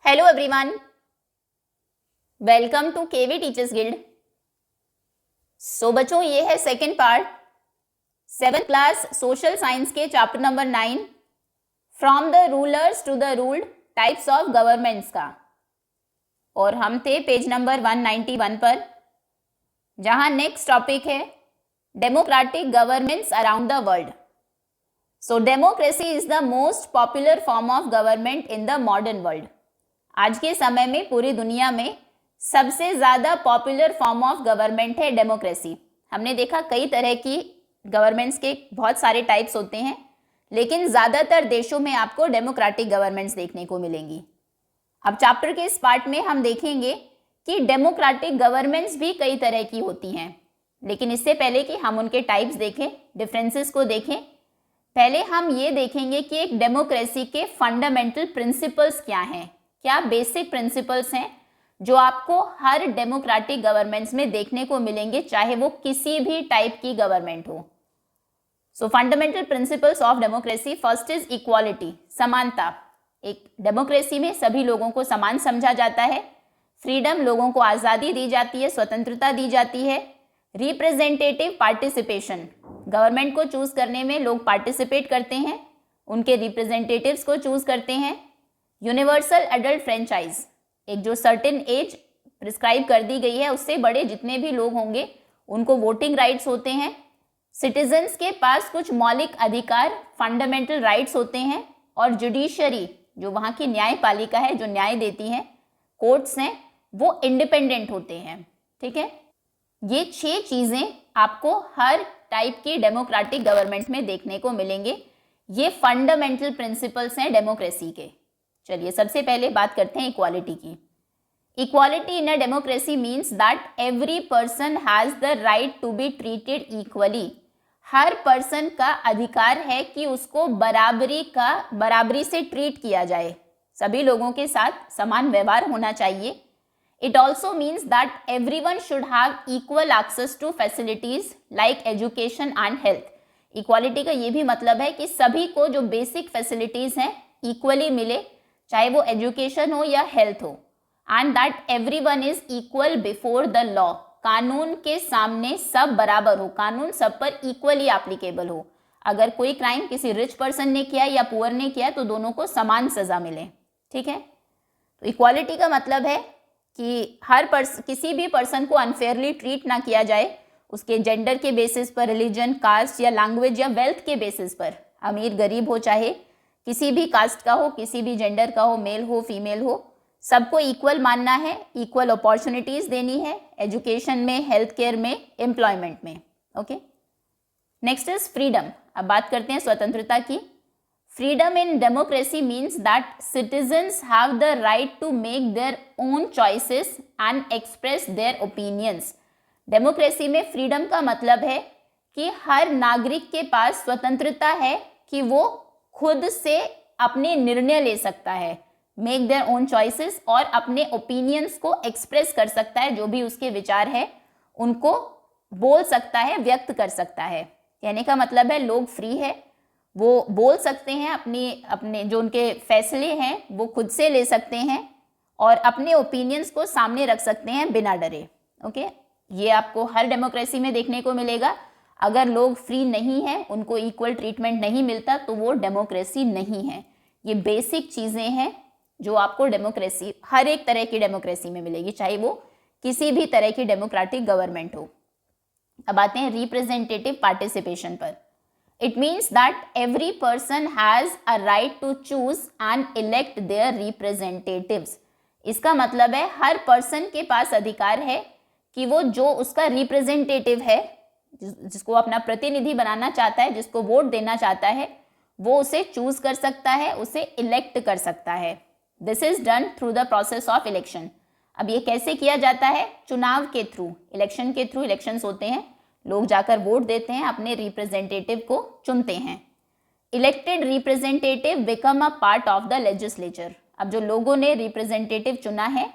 Hello everyone, welcome to KV teachers guild. So बच्चों, ये है second part 7th class social science के chapter number 9 from the rulers to the ruled types of governments का। और हम थे page number 191 पर, जहां नेक्स्ट टॉपिक है democratic governments around the world. So democracy is the most popular form of government in the modern world. आज के समय में पूरी दुनिया में सबसे ज़्यादा पॉपुलर फॉर्म ऑफ गवर्नमेंट है डेमोक्रेसी। हमने देखा कई तरह की गवर्नमेंट्स के बहुत सारे टाइप्स होते हैं, लेकिन ज़्यादातर देशों में आपको डेमोक्रेटिक गवर्नमेंट्स देखने को मिलेंगी। अब चैप्टर के इस पार्ट में हम देखेंगे कि डेमोक्रेटिक गवर्नमेंट्स भी कई तरह की होती हैं, लेकिन इससे पहले कि हम उनके टाइप्स देखें, डिफरेंसेस को देखें, पहले हम ये देखेंगे कि एक डेमोक्रेसी के फंडामेंटल प्रिंसिपल्स क्या हैं, क्या बेसिक प्रिंसिपल्स हैं जो आपको हर डेमोक्रेटिक गवर्नमेंट्स में देखने को मिलेंगे, चाहे वो किसी भी टाइप की गवर्नमेंट हो। सो fundamental principles of democracy, first is equality, समानता। एक डेमोक्रेसी में सभी लोगों को समान समझा जाता है। फ्रीडम, लोगों को आज़ादी दी जाती है, स्वतंत्रता दी जाती है। रिप्रेजेंटेटिव पार्टिसिपेशन, गवर्नमेंट को चूज करने में लोग पार्टिसिपेट करते हैं, उनके रिप्रेजेंटेटिव्स को चूज करते हैं। यूनिवर्सल एडल्ट फ्रेंचाइज, एक जो सर्टेन एज प्रिस्क्राइब कर दी गई है, उससे बड़े जितने भी लोग होंगे उनको वोटिंग राइट्स होते हैं। सिटीजन्स के पास कुछ मौलिक अधिकार, फंडामेंटल राइट्स होते हैं। और जुडिशरी, जो वहाँ की न्यायपालिका है, जो न्याय देती है, कोर्ट्स हैं, वो इंडिपेंडेंट होते हैं। ठीक है, ये 6 चीज़ें आपको हर टाइप की डेमोक्रेटिक गवर्नमेंट में देखने को मिलेंगे। ये फंडामेंटल प्रिंसिपल्स हैं डेमोक्रेसी के। चलिए सबसे पहले बात करते हैं इक्वालिटी की। Equality in a democracy means that every person has the right to be treated equally. हर पर्सन का अधिकार है कि उसको बराबरी से ट्रीट किया जाए, सभी लोगों के साथ समान व्यवहार होना चाहिए। It also means that everyone should have equal access to facilities like education and health. Equality का ये भी मतलब है कि सभी को जो बेसिक फैसिलिटीज हैं इक्वली मिले, चाहे वो एजुकेशन हो या हेल्थ हो। And that everyone is equal before the law, कानून के सामने सब बराबर हो, कानून सब पर इक्वली एप्लीकेबल हो। अगर कोई क्राइम किसी रिच पर्सन ने किया या पुअर ने किया तो दोनों को समान सजा मिले। ठीक है, तो इक्वालिटी का मतलब है कि किसी भी पर्सन को अनफेयरली ट्रीट ना किया जाए, उसके जेंडर के बेसिस पर, रिलीजन, कास्ट या लैंग्वेज या वेल्थ के बेसिस पर। अमीर गरीब हो, चाहे किसी भी कास्ट का हो, किसी भी जेंडर का हो, मेल हो फीमेल हो, सबको इक्वल मानना है, इक्वल अपॉर्चुनिटीज देनी है, एजुकेशन में, हेल्थ केयर में, एम्प्लॉयमेंट में। Okay, next is freedom. अब बात करते हैं स्वतंत्रता की। Freedom in democracy means that citizens have the right to make their own choices and express their opinions. Democracy में फ्रीडम का मतलब है कि हर नागरिक के पास स्वतंत्रता है कि वो खुद से अपने निर्णय ले सकता है, मेक देयर ओन चॉइसेस, और अपने ओपिनियंस को एक्सप्रेस कर सकता है, जो भी उसके विचार है उनको बोल सकता है, व्यक्त कर सकता है। कहने का मतलब है लोग फ्री है, वो बोल सकते हैं, अपने जो उनके फैसले हैं वो खुद से ले सकते हैं और अपने ओपिनियंस को सामने रख सकते हैं बिना डरे। ओके, ये आपको हर डेमोक्रेसी में देखने को मिलेगा। अगर लोग फ्री नहीं हैं, उनको इक्वल ट्रीटमेंट नहीं मिलता, तो वो डेमोक्रेसी नहीं है। ये बेसिक चीज़ें हैं जो आपको डेमोक्रेसी, हर एक तरह की डेमोक्रेसी में मिलेगी, चाहे वो किसी भी तरह की डेमोक्रेटिक गवर्नमेंट हो। अब आते हैं रिप्रेजेंटेटिव पार्टिसिपेशन पर। It means that every person has a right to choose and elect their representatives. इसका मतलब है हर पर्सन के पास अधिकार है कि वो जो उसका रिप्रेजेंटेटिव है, जिसको अपना प्रतिनिधि बनाना चाहता है, जिसको वोट देना चाहता है, वो उसे चूज कर सकता है, उसे इलेक्ट कर सकता है। This is done through the process of election. अब ये कैसे किया जाता है? चुनाव के थ्रू, इलेक्शन के थ्रू। इलेक्शंस होते हैं, लोग जाकर वोट देते हैं, अपने रिप्रेजेंटेटिव को चुनते हैं। Elected representative become a part of the legislature. अब जो लोगों ने रिप्रेजेंटेटिव चुना है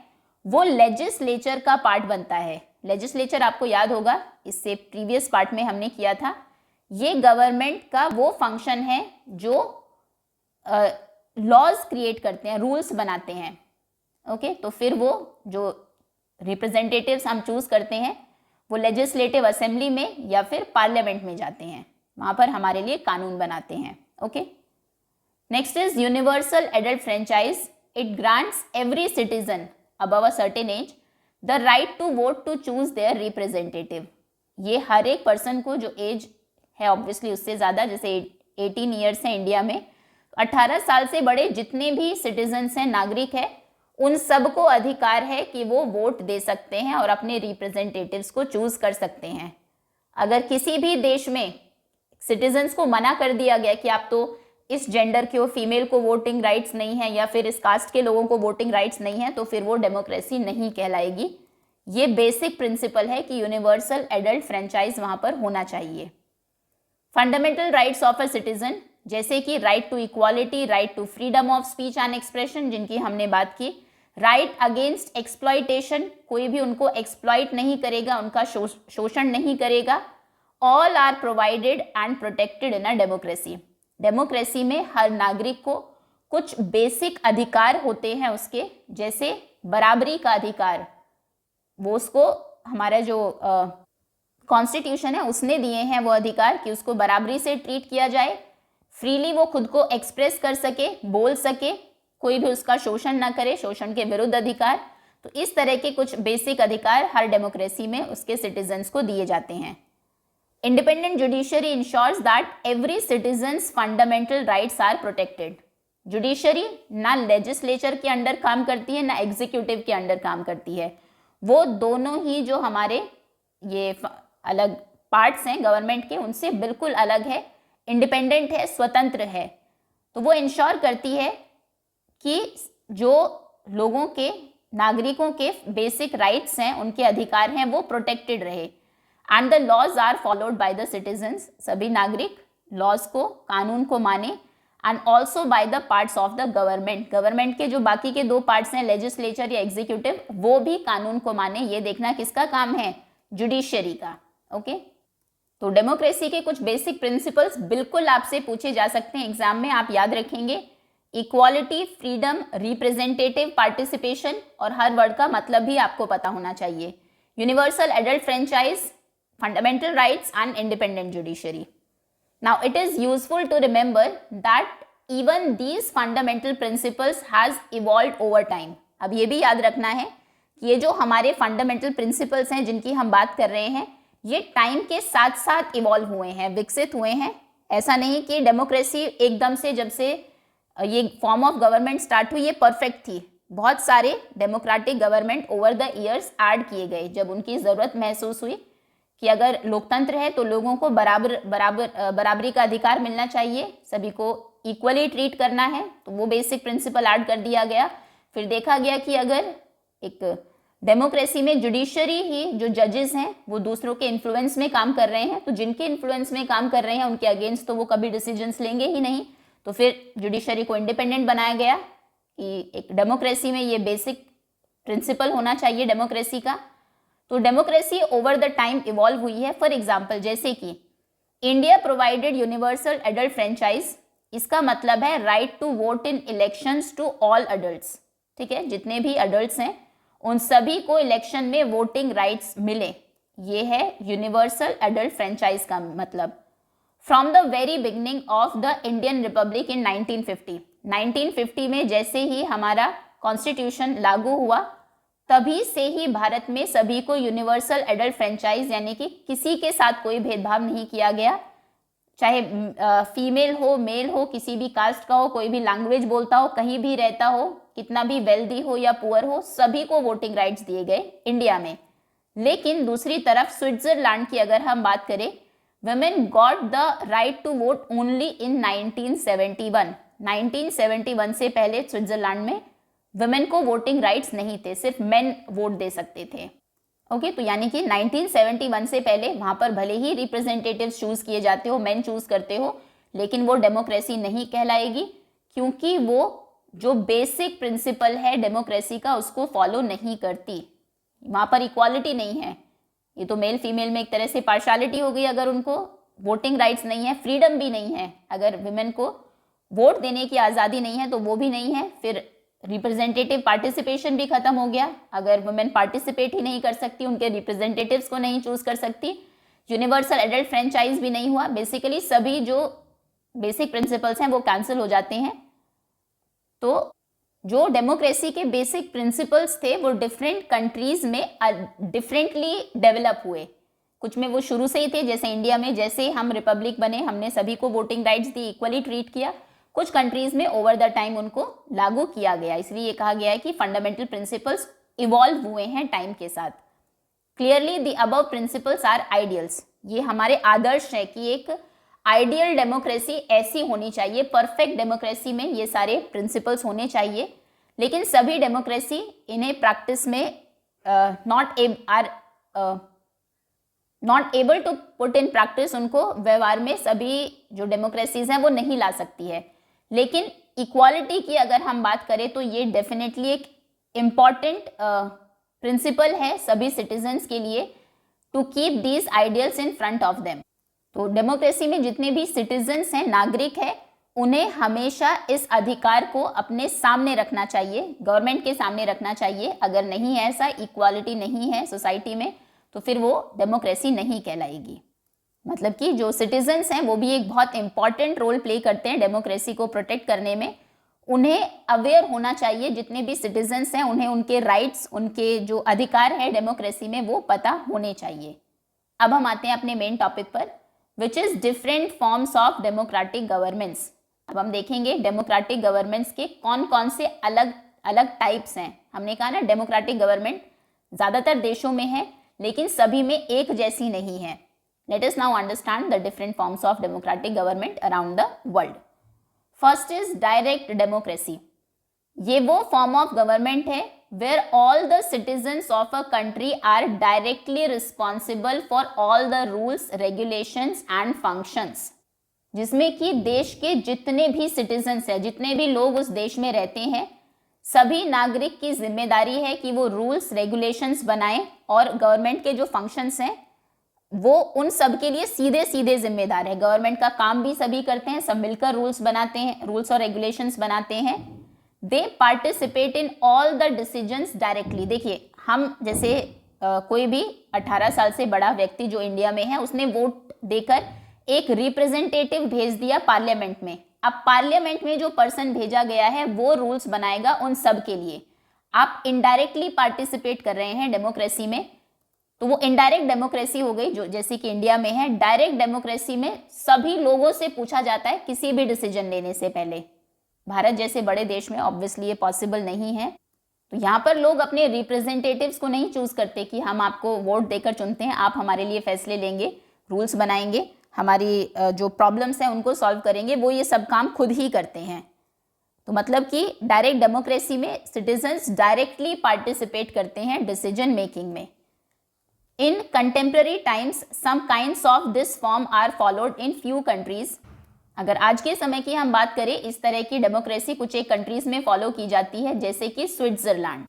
वो लेजिस्लेचर का पार्ट बनता है। लेजिस्लेचर आपको याद होगा, इससे प्रीवियस पार्ट में हमने किया था। ये गवर्नमेंट का वो फंक्शन है जो लॉज क्रिएट करते हैं, रूल्स बनाते हैं। ओके, तो फिर वो जो रिप्रेजेंटेटिव्स हम चूज करते हैं वो लेजिस्लेटिव असेंबली में या फिर पार्लियामेंट में जाते हैं, वहां पर हमारे लिए कानून बनाते हैं। Okay, next is universal adult franchise. It grants every citizen above a certain age the right to vote to choose their representative. ये हर एक पर्सन को जो एज है ऑब्वियसली उससे ज़्यादा, जैसे 18 ईयर्स है इंडिया में, 18 साल से बड़े जितने भी सिटीजन्स हैं, नागरिक है, उन सबको अधिकार है कि वो वोट दे सकते हैं और अपने रिप्रेजेंटेटिव्स को चूज कर सकते हैं। अगर किसी भी देश में सिटीजन्स को मना कर दिया गया कि आप तो इस जेंडर के हो, फीमेल को वोटिंग राइट्स नहीं है या फिर इस कास्ट के लोगों को वोटिंग राइट्स नहीं है, तो फिर वो डेमोक्रेसी नहीं कहलाएगी। ये बेसिक प्रिंसिपल है कि यूनिवर्सल एडल्ट फ्रेंचाइज वहां पर होना चाहिए। Fundamental rights of a citizen, जैसे कि right to equality, right to freedom of speech and expression जिनकी हमने बात की, राइट अगेंस्ट एक्सप्लॉइटेशन, कोई भी उनको एक्सप्लॉइट नहीं करेगा, उनका शोषण नहीं करेगा। All are provided and protected in a democracy. Democracy में हर नागरिक को कुछ बेसिक अधिकार होते हैं उसके, जैसे बराबरी का अधिकार, वो उसको हमारा जो कॉन्स्टिट्यूशन है उसने दिए हैं वो अधिकार कि उसको बराबरी से ट्रीट किया जाए, फ्रीली वो खुद को एक्सप्रेस कर सके, बोल सके, कोई भी उसका शोषण ना करे, शोषण के विरुद्ध अधिकार। तो इस तरह के कुछ बेसिक अधिकार हर डेमोक्रेसी में उसके सिटीजन्स को दिए जाते हैं। Independent judiciary ensures that every citizens fundamental rights are protected. Judiciary ना लेजिस्लेचर के अंडर काम करती है ना एग्जीक्यूटिव के अंडर काम करती है, वो दोनों ही जो हमारे ये अलग पार्ट्स हैं गवर्नमेंट के उनसे बिल्कुल अलग है, इंडिपेंडेंट है, स्वतंत्र है। तो वो इंश्योर करती है कि जो लोगों के, नागरिकों के बेसिक राइट्स हैं, उनके अधिकार हैं, वो प्रोटेक्टेड रहे। And the laws are followed by the citizens, सभी नागरिक लॉज को, कानून को माने। And also by the parts of the government, government के जो बाकी के दो पार्ट्स हैं, लेजिस्लेचर या एग्जीक्यूटिव, वो भी कानून को माने। ये देखना किसका काम है? जुडिशरी का। ओके, तो डेमोक्रेसी के कुछ बेसिक प्रिंसिपल्स बिल्कुल आपसे पूछे जा सकते हैं एग्जाम में, आप याद रखेंगे। इक्वालिटी, फ्रीडम, रिप्रेजेंटेटिव पार्टिसिपेशन, और हर वर्ड का मतलब भी आपको पता होना चाहिए। Universal adult franchise, fundamental rights and independent judiciary. Now it is useful to remember that even these fundamental principles has evolved over time. अब ये भी याद रखना है कि ये जो हमारे फंडामेंटल प्रिंसिपल्स हैं जिनकी हम बात कर रहे हैं, ये टाइम के साथ साथ इवॉल्व हुए हैं, विकसित हुए हैं। ऐसा नहीं कि डेमोक्रेसी एकदम से, जब से ये फॉर्म ऑफ गवर्नमेंट स्टार्ट हुई, ये परफेक्ट थी। बहुत सारे democratic government over the years add किए गए जब उनकी ज़रूरत महसूस हुई कि अगर लोकतंत्र है तो लोगों को बराबरी का अधिकार मिलना चाहिए, सभी को इक्वली ट्रीट करना है, तो वो बेसिक प्रिंसिपल ऐड कर दिया गया। फिर देखा गया कि अगर एक डेमोक्रेसी में जुडिशरी ही, जो जजेस हैं, वो दूसरों के इन्फ्लुएंस में काम कर रहे हैं, तो जिनके इन्फ्लुएंस में काम कर रहे हैं उनके अगेंस्ट तो वो कभी डिसीजंस लेंगे ही नहीं। तो फिर जुडिशरी को इंडिपेंडेंट बनाया गया कि एक डेमोक्रेसी में ये बेसिक प्रिंसिपल होना चाहिए डेमोक्रेसी का। तो democracy over the time evolve हुई है। फॉर एग्जाम्पल, जैसे कि India provided universal adult franchise, इसका मतलब है right to vote in elections to all adults. ठीक है, जितने भी अडल्ट्स हैं उन सभी को इलेक्शन में वोटिंग राइट्स मिले, ये है यूनिवर्सल एडल्ट फ्रेंचाइज का मतलब। From the very beginning of the Indian republic in 1950 में जैसे ही हमारा कॉन्स्टिट्यूशन लागू हुआ, तभी से ही भारत में सभी को यूनिवर्सल एडल्ट फ्रेंचाइज, यानी कि किसी के साथ कोई भेदभाव नहीं किया गया, चाहे फीमेल हो, मेल हो, किसी भी कास्ट का हो, कोई भी लैंग्वेज बोलता हो, कहीं भी रहता हो, कितना भी वेल्दी हो या पुअर हो, सभी को वोटिंग राइट्स दिए गए इंडिया में। लेकिन दूसरी तरफ स्विट्जरलैंड की अगर हम बात करें, women got the right to vote only in 1971। 1971 से पहले स्विट्जरलैंड में वुमेन को वोटिंग राइट्स नहीं थे, सिर्फ मेन वोट दे सकते थे। ओके, तो यानी कि 1971 से पहले वहां पर भले ही रिप्रेजेंटेटिव्स चूज किए जाते हो, मेन चूज करते हो, लेकिन वो डेमोक्रेसी नहीं कहलाएगी, क्योंकि वो जो बेसिक प्रिंसिपल है डेमोक्रेसी का उसको फॉलो नहीं करती। वहां पर इक्वालिटी नहीं है, ये तो मेल फीमेल में एक तरह से पार्शियलिटी हो गई। अगर उनको वोटिंग राइट्स नहीं है, फ्रीडम भी नहीं है, अगर वुमेन को वोट देने की आज़ादी नहीं है तो वो भी नहीं है, फिर रिप्रेजेंटेटिव पार्टिसिपेशन भी खत्म हो गया। अगर वुमेन पार्टिसिपेट ही नहीं कर सकती, उनके रिप्रेजेंटेटिव्स को नहीं चूज कर सकती, यूनिवर्सल एडल्ट फ्रेंचाइज भी नहीं हुआ, बेसिकली सभी जो बेसिक प्रिंसिपल्स हैं वो कैंसिल हो जाते हैं। तो जो डेमोक्रेसी के बेसिक प्रिंसिपल्स थे वो डिफरेंट कंट्रीज में डिफरेंटली डेवलप हुए। कुछ में वो शुरू से ही थे, जैसे इंडिया में जैसे हम रिपब्लिक बने हमने सभी को वोटिंग राइट्स दी, इक्वली ट्रीट किया। कुछ कंट्रीज में ओवर द टाइम उनको लागू किया गया, इसलिए ये कहा गया है कि फंडामेंटल प्रिंसिपल्स इवॉल्व हुए हैं टाइम के साथ। Clearly the above principles are ideals, ये हमारे आदर्श है कि एक आइडियल डेमोक्रेसी ऐसी होनी चाहिए, परफेक्ट डेमोक्रेसी में ये सारे प्रिंसिपल्स होने चाहिए। लेकिन सभी डेमोक्रेसी इन्हें प्रैक्टिस में not able to put in practice, उनको व्यवहार में सभी जो डेमोक्रेसीज हैं वो नहीं ला सकती है। लेकिन इक्वालिटी की अगर हम बात करें तो ये डेफिनेटली एक इम्पॉर्टेंट प्रिंसिपल है सभी सिटीजन्स के लिए, to keep these ideals in front of them. तो डेमोक्रेसी में जितने भी सिटीजन्स हैं, नागरिक हैं, उन्हें हमेशा इस अधिकार को अपने सामने रखना चाहिए, गवर्नमेंट के सामने रखना चाहिए। अगर नहीं है ऐसा, इक्वालिटी नहीं है सोसाइटी में, तो फिर वो डेमोक्रेसी नहीं कहलाएगी। मतलब कि जो सिटीजन्स हैं वो भी एक बहुत इंपॉर्टेंट रोल प्ले करते हैं डेमोक्रेसी को प्रोटेक्ट करने में। उन्हें अवेयर होना चाहिए, जितने भी सिटीजन्स हैं उन्हें उनके राइट्स, उनके जो अधिकार है डेमोक्रेसी में वो पता होने चाहिए। अब हम आते हैं अपने मेन टॉपिक पर, which is different forms of democratic governance. अब हम देखेंगे डेमोक्रेटिक गवर्नेंस के कौन कौन से अलग अलग टाइप्स हैं। हमने कहा ना डेमोक्रेटिक गवर्नमेंट ज़्यादातर देशों में है लेकिन सभी में एक जैसी नहीं है। Let us now understand the different forms of democratic government around the world. First is direct democracy. ये वो फॉर्म ऑफ गवर्नमेंट है where all the citizens of a country are directly responsible for all the rules, regulations and functions, जिसमें कि देश के जितने भी citizens हैं, जितने भी लोग उस देश में रहते हैं, सभी नागरिक की जिम्मेदारी है कि वो रूल्स रेगुलेशंस बनाएं और गवर्नमेंट के जो फंक्शंस हैं वो उन सब के लिए सीधे सीधे जिम्मेदार है। गवर्नमेंट का काम भी सभी करते हैं, सब मिलकर रूल्स बनाते हैं, रूल्स और रेगुलेशंस बनाते हैं। दे participate in all the decisions directly. देखिए हम जैसे कोई भी 18 साल से बड़ा व्यक्ति जो इंडिया में है उसने वोट देकर एक रिप्रेजेंटेटिव भेज दिया पार्लियामेंट में। अब पार्लियामेंट में जो पर्सन भेजा गया है वो रूल्स बनाएगा उन सब के लिए। आप इनडायरेक्टली पार्टिसिपेट कर रहे हैं डेमोक्रेसी में, तो वो इनडायरेक्ट डेमोक्रेसी हो गई जो जैसे कि इंडिया में है। डायरेक्ट डेमोक्रेसी में सभी लोगों से पूछा जाता है किसी भी डिसीजन लेने से पहले। भारत जैसे बड़े देश में ऑब्वियसली ये पॉसिबल नहीं है, तो यहाँ पर लोग अपने रिप्रेजेंटेटिव्स को नहीं चूज करते कि हम आपको वोट देकर चुनते हैं, आप हमारे लिए फैसले लेंगे, रूल्स बनाएंगे, हमारी जो प्रॉब्लम्स हैं उनको सॉल्व करेंगे। वो ये सब काम खुद ही करते हैं। तो मतलब कि डायरेक्ट डेमोक्रेसी में सिटीजन्स डायरेक्टली पार्टिसिपेट करते हैं डिसीजन मेकिंग में। In contemporary times some kinds of this form are followed in few countries. अगर आज के समय की हम बात करें, इस तरह की डेमोक्रेसी कुछ एक कंट्रीज में फॉलो की जाती है, जैसे कि स्विट्जरलैंड।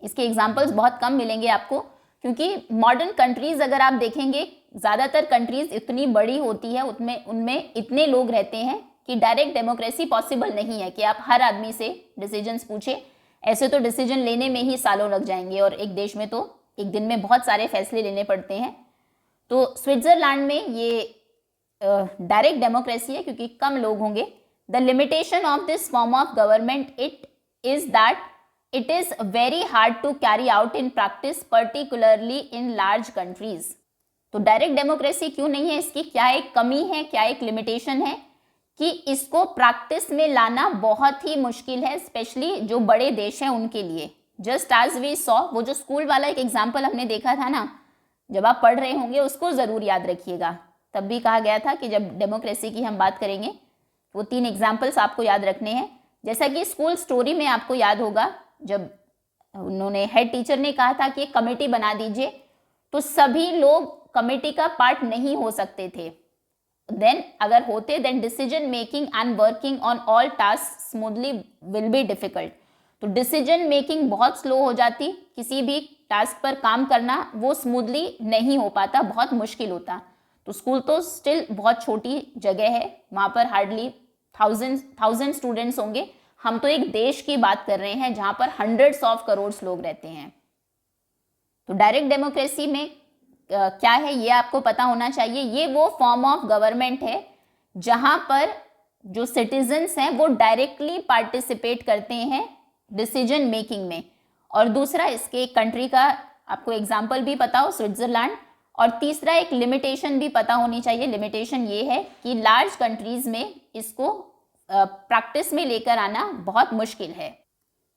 इसके एग्जांपल्स बहुत कम मिलेंगे आपको, क्योंकि मॉडर्न कंट्रीज अगर आप देखेंगे, ज़्यादातर कंट्रीज इतनी बड़ी होती है, उनमें इतने लोग रहते हैं कि डायरेक्ट डेमोक्रेसी पॉसिबल नहीं है कि आप हर आदमी से डिसीजंस पूछे। ऐसे तो डिसीजन लेने में ही सालों लग जाएंगे और एक देश में तो एक दिन में बहुत सारे फैसले लेने पड़ते हैं। तो स्विट्जरलैंड में ये डायरेक्ट डेमोक्रेसी है क्योंकि कम लोग होंगे। The limitation of this form of government it is that it is very hard to carry out in practice, particularly in large countries. तो डायरेक्ट डेमोक्रेसी क्यों नहीं है, इसकी क्या एक कमी है, क्या एक लिमिटेशन है कि इसको प्रैक्टिस में लाना बहुत ही मुश्किल है, स्पेशली जो बड़े देश हैं उनके लिए। जस्ट एज वी सॉ, वो जो स्कूल वाला एक एग्जाम्पल हमने देखा था ना, जब आप पढ़ रहे होंगे उसको ज़रूर याद रखिएगा। तब भी कहा गया था कि जब डेमोक्रेसी की हम बात करेंगे वो 3 एग्जाम्पल्स आपको याद रखने हैं। जैसा कि स्कूल स्टोरी में आपको याद होगा, जब उन्होंने हेड टीचर ने कहा था कि एक कमेटी बना दीजिए, तो सभी लोग कमेटी का पार्ट नहीं हो सकते थे। देन अगर होते, then decision making and working on all task smoothly will be difficult. तो डिसीजन मेकिंग बहुत स्लो हो जाती, किसी भी टास्क पर काम करना वो स्मूथली नहीं हो पाता, बहुत मुश्किल होता। तो स्कूल तो स्टिल बहुत छोटी जगह है, वहाँ पर हार्डली थाउजेंड स्टूडेंट्स होंगे, हम तो एक देश की बात कर रहे हैं जहां पर हंड्रेड्स ऑफ करोड़ लोग रहते हैं। तो डायरेक्ट डेमोक्रेसी में क्या है ये आपको पता होना चाहिए। ये वो फॉर्म ऑफ गवर्नमेंट है जहां पर जो सिटीजन्स हैं वो डायरेक्टली पार्टिसिपेट करते हैं डिसीजन मेकिंग में। और दूसरा, इसके कंट्री का आपको एग्जाम्पल भी पता हो, स्विट्जरलैंड। और तीसरा, एक लिमिटेशन भी पता होनी चाहिए। लिमिटेशन ये है कि लार्ज कंट्रीज में इसको प्रैक्टिस में लेकर आना बहुत मुश्किल है,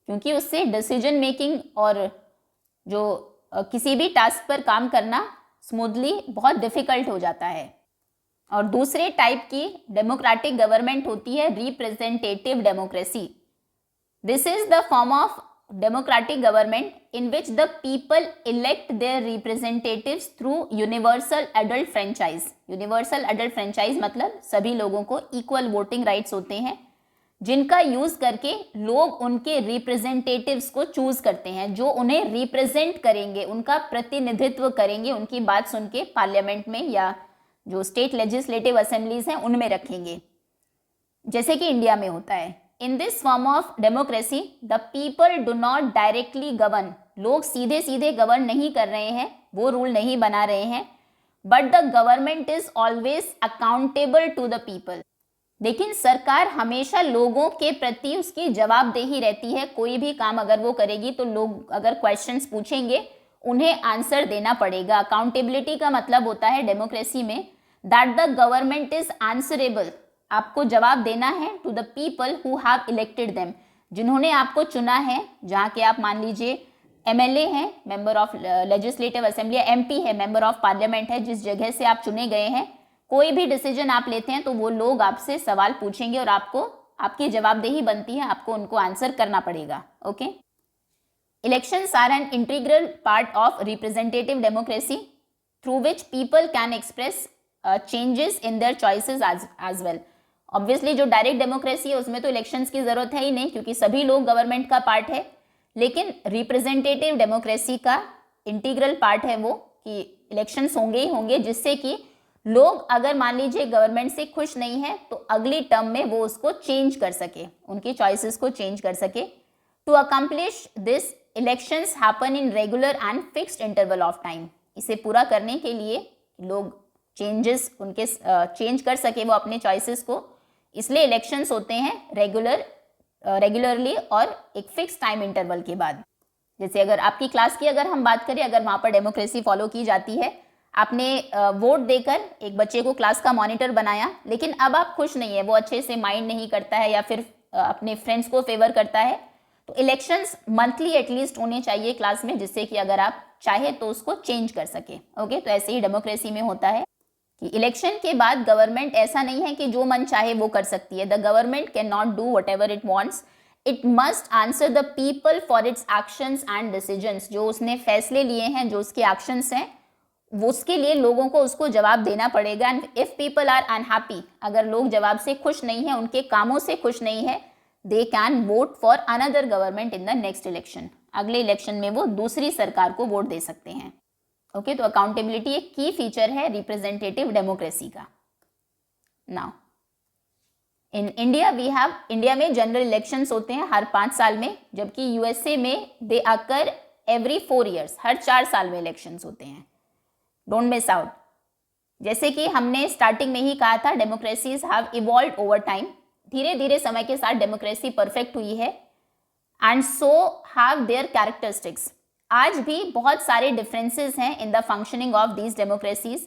क्योंकि उससे डिसीजन मेकिंग और जो किसी भी टास्क पर काम करना स्मूथली बहुत डिफिकल्ट हो जाता है। और दूसरे टाइप की डेमोक्रेटिक गवर्नमेंट होती है representative democracy. This is the form of democratic government in which the people elect their representatives through universal adult franchise। universal adult franchise मतलब सभी लोगों को equal voting rights होते हैं, जिनका यूज करके लोग उनके रिप्रेजेंटेटिव्स को चूज करते हैं, जो उन्हें रिप्रेजेंट करेंगे, उनका प्रतिनिधित्व करेंगे, उनकी बात सुन के पार्लियामेंट में या जो स्टेट लेजिस्लेटिव असेंबलीज हैं उनमें रखेंगे, जैसे कि इंडिया में होता है। In this form of democracy, the people do not directly govern। लोग सीधे सीधे गवर्न नहीं कर रहे हैं, वो रूल नहीं बना रहे हैं, but the government is always accountable to the people। लेकिन सरकार हमेशा लोगों के प्रति उसकी जवाबदेही रहती है। कोई भी काम अगर वो करेगी तो लोग अगर क्वेश्चंस पूछेंगे उन्हें आंसर देना पड़ेगा। अकाउंटेबिलिटी का मतलब होता है डेमोक्रेसी में that the government is answerable. आपको जवाब देना है to the people who have elected them, जिन्होंने आपको चुना है। जहाँ के आप मान लीजिए एमएलए हैं, member of legislative assembly, MP है, मेंबर ऑफ पार्लियामेंट है, जिस जगह से आप चुने गए हैं, कोई भी डिसीजन आप लेते हैं तो वो लोग आपसे सवाल पूछेंगे और आपको आपकी जवाबदेही बनती है, आपको उनको आंसर करना पड़ेगा। Okay, elections are an integral part of representative democracy through which people can express changes in their choices as well. Obviously जो डायरेक्ट डेमोक्रेसी है उसमें तो इलेक्शंस की जरूरत है ही नहीं, क्योंकि सभी लोग गवर्नमेंट का पार्ट है। लेकिन रिप्रेजेंटेटिव डेमोक्रेसी का इंटीग्रल पार्ट है वो कि इलेक्शंस होंगे ही होंगे, जिससे कि लोग अगर मान लीजिए गवर्नमेंट से खुश नहीं है तो अगली टर्म में वो उसको चेंज कर सके, उनकी चॉइसेस को चेंज कर सके। To accomplish this elections happen in regular and fixed interval of time. इसे पूरा करने के लिए लोग चेंजेस उनके चेंज कर सके वो अपने चॉइसेस को, इसलिए इलेक्शंस होते हैं रेगुलरली और एक फिक्स टाइम इंटरवल के बाद। जैसे अगर आपकी क्लास की अगर हम बात करें, अगर वहाँ पर डेमोक्रेसी फॉलो की जाती है, आपने वोट देकर एक बच्चे को क्लास का मॉनिटर बनाया, लेकिन अब आप खुश नहीं है, वो अच्छे से माइंड नहीं करता है या फिर अपने फ्रेंड्स को फेवर करता है, तो इलेक्शंस मंथली एटलीस्ट होने चाहिए क्लास में, जिससे कि अगर आप चाहे तो उसको चेंज कर सके। ओके, तो ऐसे ही डेमोक्रेसी में होता है कि इलेक्शन के बाद गवर्नमेंट ऐसा नहीं है कि जो मन चाहे वो कर सकती है। The government can not do what ever it wants, it must answer the people for its actions and decisions. जो उसने फैसले लिए हैं, जो उसके एक्शंस हैं, वो उसके लिए लोगों को उसको जवाब देना पड़ेगा। And if people are unhappy, अगर लोग जवाब से खुश नहीं है, उनके कामों से खुश नहीं है, they can vote for another government in the next election. अगले इलेक्शन में वो दूसरी सरकार को वोट दे सकते हैं। ओके, तो अकाउंटेबिलिटी एक की फीचर है रिप्रेजेंटेटिव डेमोक्रेसी का। Now in India we have, India में जनरल इलेक्शंस होते हैं हर 5 साल में, जबकि यूएसए में दे अकर एवरी 4 years, हर 4 साल में इलेक्शंस होते हैं। Don't miss out. जैसे कि हमने स्टार्टिंग में ही कहा था, democracies have evolved over time. धीरे धीरे समय के साथ डेमोक्रेसी परफेक्ट हुई है and so have their characteristics. आज भी बहुत सारे डिफरेंसेस हैं in the functioning of these democracies,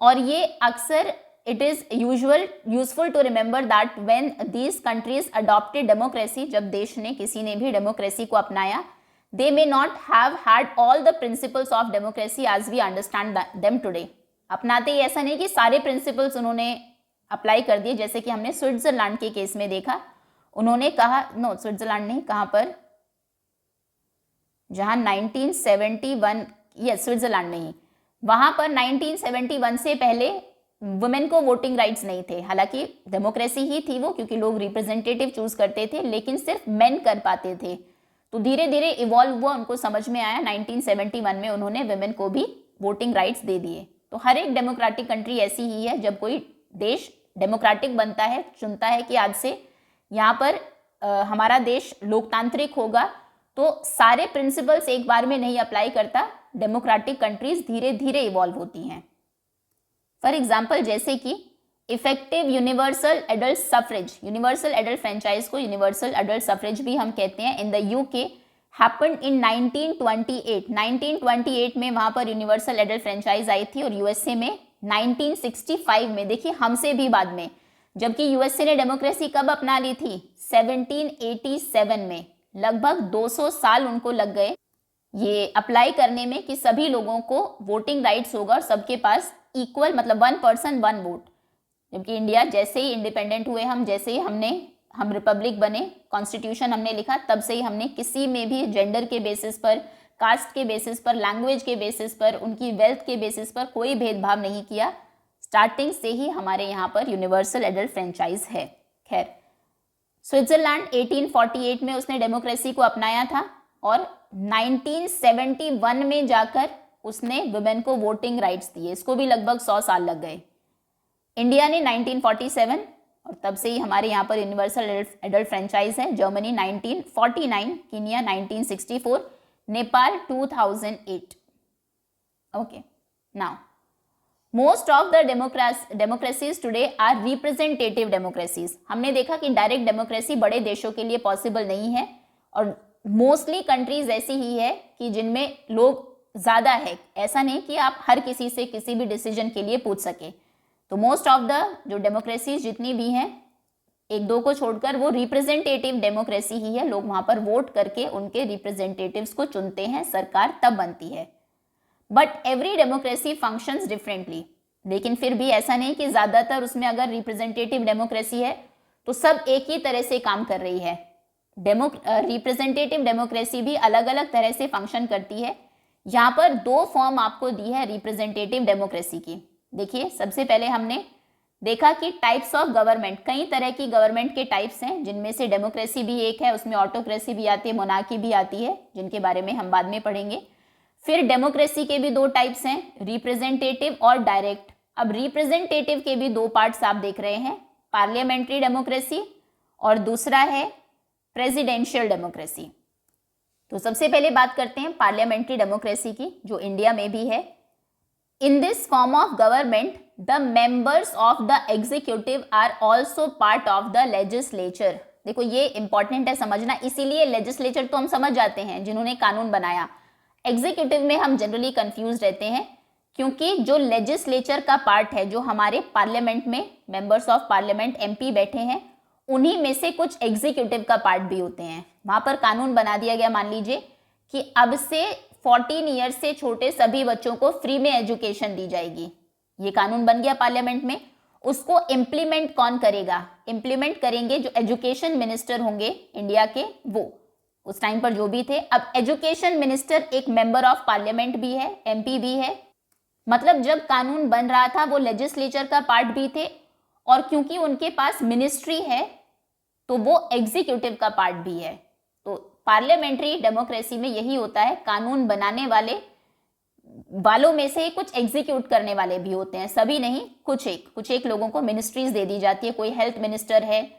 और ये अक्सर it is useful to remember that when these countries adopted democracy, जब देश ने किसी ने भी डेमोक्रेसी को अपनाया, they may not have had all the principles of democracy as we understand them today। अपनाते ही ऐसा नहीं कि सारे प्रिंसिपल्स उन्होंने अप्लाई कर दिए, जैसे कि हमने स्विट्जरलैंड के केस में देखा। उन्होंने कहा, नो स्विट्जरलैंड नहीं, कहाँ पर, जहाँ 1971, यस स्विट्जरलैंड में ही, वहाँ पर 1971 से पहले वुमेन को वोटिंग राइट्स नहीं थे। हालांकि डेमोक्रेसी ही थी वो, क्योंकि लोग रिप्रेजेंटेटिव चूज करते थे, लेकिन सिर्फ मेन कर पाते थे। तो धीरे धीरे इवॉल्व हुआ, उनको समझ में आया, 1971 में उन्होंने वुमेन को भी वोटिंग राइट्स दे दिए। तो हर एक डेमोक्रेटिक कंट्री ऐसी ही है, जब कोई देश डेमोक्रेटिक बनता है, चुनता है कि आज से यहाँ पर हमारा देश लोकतांत्रिक होगा तो सारे प्रिंसिपल्स एक बार में नहीं अप्लाई करता, डेमोक्रेटिक कंट्रीज धीरे धीरे इवॉल्व होती हैं। फॉर एग्जाम्पल जैसे कि effective universal adult suffrage, universal adult franchise को यूनिवर्सल एडल्ट सफरेज भी हम कहते हैं, in the UK happened in 1928। 1928 में वहां पर यूनिवर्सल एडल्ट फ्रेंचाइज आई थी और यूएसए में 1965 में, देखिए हमसे भी बाद में, जबकि यूएसए ने डेमोक्रेसी कब अपना ली थी? 1787 में। लगभग 200 साल उनको लग गए ये अप्लाई करने में कि सभी लोगों को वोटिंग राइट्स होगा और सबके पास इक्वल, मतलब 1 पर्सन 1 वोट। जबकि इंडिया जैसे ही इंडिपेंडेंट हुए, हम जैसे ही हम रिपब्लिक बने, कॉन्स्टिट्यूशन हमने लिखा, तब से ही हमने किसी में भी जेंडर के बेसिस पर, कास्ट के बेसिस पर, लैंग्वेज के बेसिस पर, उनकी वेल्थ के बेसिस पर कोई भेदभाव नहीं किया। स्टार्टिंग से ही हमारे यहाँ पर यूनिवर्सल एडल्ट फ्रेंचाइज है। खैर, स्विट्जरलैंड 1848 में उसने डेमोक्रेसी को अपनाया था और 1971 में जाकर उसने वुमेन को वोटिंग राइट्स दिए। इसको भी लगभग 100 साल लग गए। इंडिया ने 1947 और तब से ही हमारे यहाँ पर यूनिवर्सल एडल्ट फ्रेंचाइज है। Germany 1949, Kenya 1964, Nepal 2008। Okay, now most of the democracies today are representative democracies. हमने देखा कि डायरेक्ट डेमोक्रेसी बड़े देशों के लिए पॉसिबल नहीं है और मोस्टली कंट्रीज ऐसी ही है कि जिनमें लोग ज़्यादा है। ऐसा नहीं कि आप हर किसी से किसी भी डिसीजन के लिए पूछ सके। तो मोस्ट ऑफ द जो डेमोक्रेसीज जितनी भी हैं, एक दो को छोड़कर, वो रिप्रेजेंटेटिव डेमोक्रेसी ही है। लोग वहाँ पर वोट करके उनके रिप्रेजेंटेटिव्स को चुनते हैं, सरकार तब बनती है। But every democracy functions differently. लेकिन फिर भी ऐसा नहीं कि ज़्यादातर उसमें अगर रिप्रेजेंटेटिव डेमोक्रेसी है तो सब एक ही तरह से काम कर रही है। रिप्रेजेंटेटिव डेमोक्रेसी भी अलग अलग तरह से फंक्शन करती है। यहाँ पर 2 फॉर्म आपको दी है रिप्रेजेंटेटिव डेमोक्रेसी की। देखिए, सबसे पहले हमने देखा कि टाइप्स ऑफ गवर्नमेंट, कई तरह की गवर्नमेंट के टाइप्स हैं, जिनमें से डेमोक्रेसी भी एक है, उसमें ऑटोक्रेसी भी आती है, मोनार्की भी आती है, जिनके बारे में हम बाद में पढ़ेंगे। फिर डेमोक्रेसी के भी 2 टाइप्स हैं, रिप्रेजेंटेटिव और डायरेक्ट। अब रिप्रेजेंटेटिव के भी 2 पार्ट्स आप देख रहे हैं, पार्लियामेंट्री डेमोक्रेसी और दूसरा है प्रेसिडेंशियल डेमोक्रेसी। तो सबसे पहले बात करते हैं पार्लियामेंट्री डेमोक्रेसी की, जो इंडिया में भी है। In this form of government the members of the executive are also part of the legislature. देखो, ये इंपॉर्टेंट है समझना, इसीलिए लेजिस्लेचर तो हम समझ जाते हैं जिन्होंने कानून बनाया। एग्जीक्यूटिव में हम जनरली कंफ्यूज रहते हैं, क्योंकि जो लेजिस्लेचर का पार्ट है, जो हमारे पार्लियामेंट में मेंबर्स ऑफ पार्लियामेंट एमपी बैठे हैं, उन्हीं में से कुछ एग्जीक्यूटिव का पार्ट भी होते हैं। वहां पर कानून बना दिया गया, मान लीजिए कि अब से 14 ईयर्स से छोटे सभी बच्चों को फ्री में एजुकेशन दी जाएगी। ये कानून बन गया पार्लियामेंट में। उसको इम्प्लीमेंट कौन करेगा? इम्प्लीमेंट करेंगे जो एजुकेशन मिनिस्टर होंगे इंडिया के, वो उस टाइम पर जो भी थे। अब एजुकेशन मिनिस्टर एक मेंबर ऑफ पार्लियामेंट भी है, एमपी भी है। मतलब जब कानून बन रहा था वो लेजिस्लेचर का पार्ट भी थे, और क्योंकि उनके पास मिनिस्ट्री है तो वो एग्जीक्यूटिव का पार्ट भी है। तो पार्लियामेंट्री डेमोक्रेसी में यही होता है, कानून बनाने वालों में से कुछ एग्जीक्यूट करने वाले भी होते हैं, सभी नहीं, कुछ एक लोगों को मिनिस्ट्रीज दे दी जाती है। कोई हेल्थ मिनिस्टर है,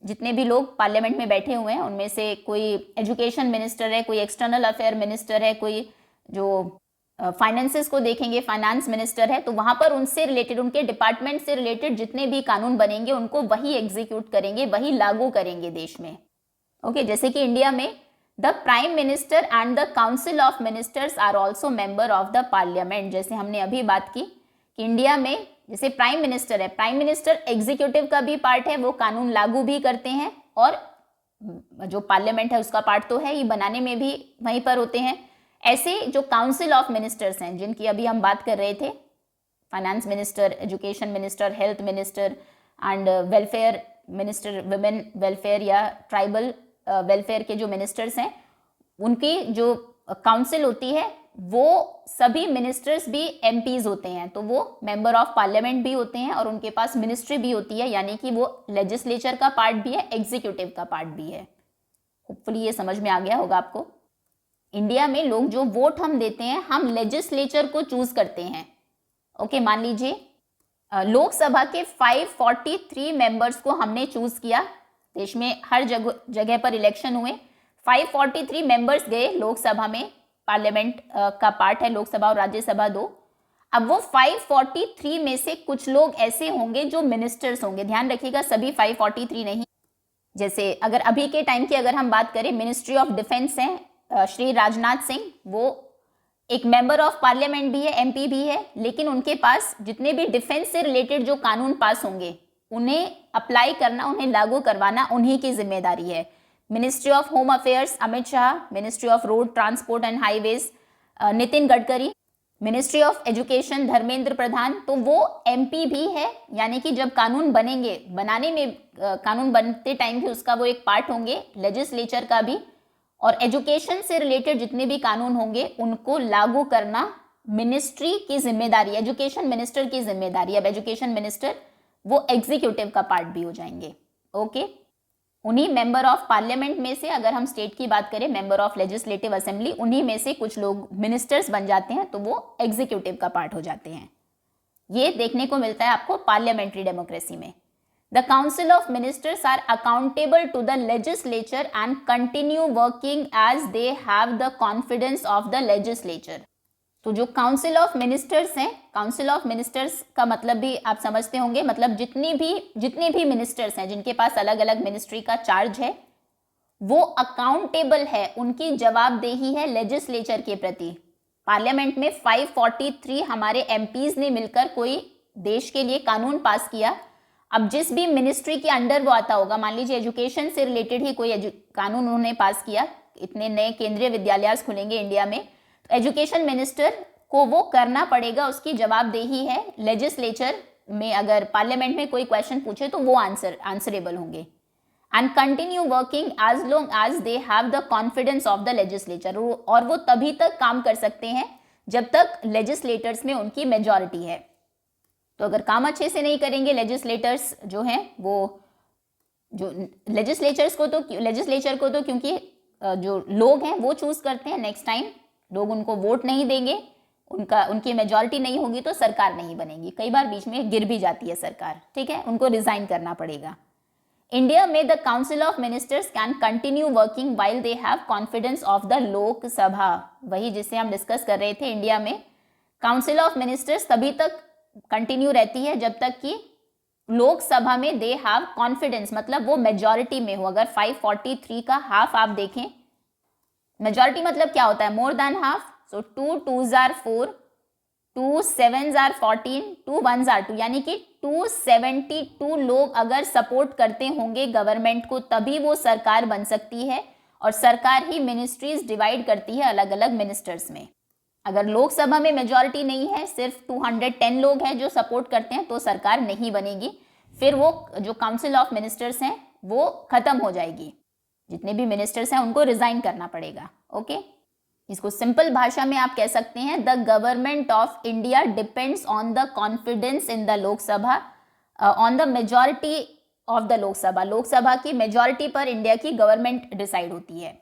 जितने भी लोग पार्लियामेंट में बैठे हुए हैं उनमें से कोई एजुकेशन मिनिस्टर है, कोई एक्सटर्नल अफेयर मिनिस्टर है, कोई जो फाइनेंसेस को देखेंगे फाइनेंस मिनिस्टर है। तो वहां पर उनसे रिलेटेड, उनके डिपार्टमेंट से रिलेटेड जितने भी कानून बनेंगे उनको वही एग्जीक्यूट करेंगे, वही लागू करेंगे देश में। ओके, जैसे कि इंडिया में the prime minister and the council of ministers are also member of the parliament. जैसे हमने अभी बात की कि इंडिया में जैसे प्राइम मिनिस्टर है, प्राइम मिनिस्टर एग्जीक्यूटिव का भी पार्ट है, वो कानून लागू भी करते हैं, और जो पार्लियामेंट है उसका पार्ट तो है ही, बनाने में भी वहीं पर होते हैं। ऐसे जो काउंसिल ऑफ मिनिस्टर्स हैं, जिनकी अभी हम बात कर रहे थे, finance minister, education minister, health minister and welfare minister, women welfare या ट्राइबल वेलफेयर के जो मिनिस्टर्स हैं, उनकी जो काउंसिल होती है वो सभी मिनिस्टर्स भी एमपीज होते हैं, तो वो मेंबर ऑफ पार्लियामेंट भी होते हैं और उनके पास मिनिस्ट्री भी होती है, यानी कि वो लेजिस्लेचर का पार्ट भी है, एग्जीक्यूटिव का पार्ट भी है। होपफुली ये समझ में आ गया होगा आपको। इंडिया में लोग जो वोट हम देते हैं, हम लेजिस्लेचर को चूज करते हैं। ओके, मान लीजिए लोकसभा के 543 मेंबर्स को हमने चूज किया, देश में हर जगह पर इलेक्शन हुए, 543 मेंबर्स गए लोकसभा में, पार्लियामेंट का पार्ट है लोकसभा और राज्यसभा दो। अब वो 543 में से कुछ लोग ऐसे होंगे जो मिनिस्टर्स होंगे, ध्यान रखिएगा सभी 543 नहीं। जैसे अगर अभी के टाइम की अगर हम बात करें, मिनिस्ट्री ऑफ डिफेंस है श्री राजनाथ सिंह, वो एक मेंबर ऑफ पार्लियामेंट भी है, एमपी भी है, लेकिन उनके पास जितने भी डिफेंस से रिलेटेड जो कानून पास होंगे उन्हें अप्लाई करना, उन्हें लागू करवाना उन्हीं की जिम्मेदारी है। Ministry of Home Affairs Amit Shah, Ministry of Road Transport and Highways Nitin Gadkari, Ministry of Education Dharmendra Pradhan, तो वो एमपी भी है, यानी कि जब कानून बनेंगे, बनाने में कानून बनते टाइम भी उसका वो एक पार्ट होंगे, लेजिस्लेचर का भी। और एजुकेशन से रिलेटेड जितने भी कानून होंगे उनको लागू करना मिनिस्ट्री की जिम्मेदारी, एजुकेशन मिनिस्टर की जिम्मेदारी। अब एजुकेशन मिनिस्टर वो एग्जीक्यूटिव का पार्ट भी हो जाएंगे। ओके, उन्हीं मेंबर ऑफ पार्लियामेंट में से, अगर हम स्टेट की बात करें, मेंबर ऑफ लेजिस्लेटिव असेंबली, उन्हीं में से कुछ लोग मिनिस्टर्स बन जाते हैं, तो वो एग्जीक्यूटिव का पार्ट हो जाते हैं। ये देखने को मिलता है आपको पार्लियामेंट्री डेमोक्रेसी में। The Council of Ministers are accountable to the legislature and continue working as they have the confidence of the legislature. तो जो काउंसिल ऑफ मिनिस्टर्स हैं, काउंसिल ऑफ मिनिस्टर्स का मतलब भी आप समझते होंगे, मतलब जितने भी मिनिस्टर्स हैं जिनके पास अलग अलग मिनिस्ट्री का चार्ज है, वो अकाउंटेबल है, उनकी जवाबदेही है लेजिस्लेचर के प्रति। पार्लियामेंट में 543 हमारे एमपीज ने मिलकर कोई देश के लिए कानून पास किया। अब जिस भी मिनिस्ट्री के अंडर वो आता होगा, मान लीजिए एजुकेशन से रिलेटेड ही कोई कानून उन्होंने पास किया, इतने नए केंद्रीय विद्यालय खुलेंगे इंडिया में, तो एजुकेशन मिनिस्टर को वो करना पड़ेगा, उसकी जवाबदेही है लेजिस्लेचर में। अगर पार्लियामेंट में कोई क्वेश्चन पूछे तो वो आंसरेबल होंगे। And continue working as long as they have the confidence of the legislature, और वो तभी तक काम कर सकते हैं जब तक लेजिस्लेटर्स में उनकी मेजॉरिटी है। तो अगर काम अच्छे से नहीं करेंगे लेजिस्लेटर्स जो हैं, वो जो लेजिस्लेचर को तो क्योंकि जो लोग हैं वो चूज करते हैं, नेक्स्ट टाइम लोग उनको वोट नहीं देंगे, उनकी मेजॉरिटी नहीं होगी तो सरकार नहीं बनेगी। कई बार बीच में गिर भी जाती है सरकार, ठीक है, उनको रिजाइन करना पड़ेगा। इंडिया में the council of ministers can continue working while they have confidence of the Lok Sabha, वही जिसे हम डिस्कस कर रहे थे। इंडिया में काउंसिल ऑफ मिनिस्टर्स तभी तक कंटिन्यू रहती है जब तक कि लोकसभा में दे हैव कॉन्फिडेंस, मतलब वो मेजॉरिटी में हो। अगर 543 का हाफ आप देखें, मेजॉरिटी मतलब क्या होता है, more than half. So 2 2s are 4, 2 7s are 14, 2 1s are 2, यानी कि 272 लोग अगर सपोर्ट करते होंगे गवर्नमेंट को, तभी वो सरकार बन सकती है। और सरकार ही मिनिस्ट्रीज डिवाइड करती है अलग अलग मिनिस्टर्स में। अगर लोकसभा में मेजॉरिटी नहीं है, सिर्फ 210 लोग हैं जो सपोर्ट करते हैं, तो सरकार नहीं बनेगी। फिर वो जो काउंसिल ऑफ मिनिस्टर्स हैं वो खत्म हो जाएगी, जितने भी मिनिस्टर्स हैं उनको रिजाइन करना पड़ेगा। ओके, इसको सिंपल भाषा में आप कह सकते हैं, the government of India depends on the confidence in the Lok Sabha, on the majority of the Lok Sabha, Lok Sabha की मेजॉरिटी पर इंडिया की गवर्नमेंट डिसाइड होती है।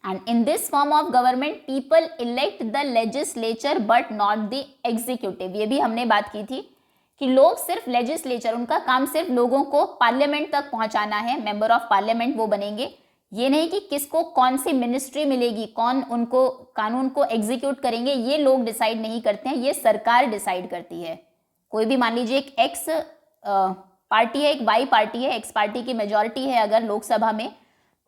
And in this form of government, people elect the legislature but not the executive। ये भी हमने बात की थी कि लोग सिर्फ लेजिस्लेचर, उनका काम सिर्फ लोगों को पार्लियामेंट तक पहुंचाना है, मेंबर ऑफ पार्लियामेंट वो बनेंगे। ये नहीं कि किसको कौन सी मिनिस्ट्री मिलेगी, कौन उनको कानून को एग्जीक्यूट करेंगे, ये लोग डिसाइड नहीं करते हैं, ये सरकार डिसाइड करती है। कोई भी मान लीजिए एक एक्स पार्टी है, एक वाई पार्टी है, एक्स पार्टी की मेजॉरिटी है अगर लोकसभा में,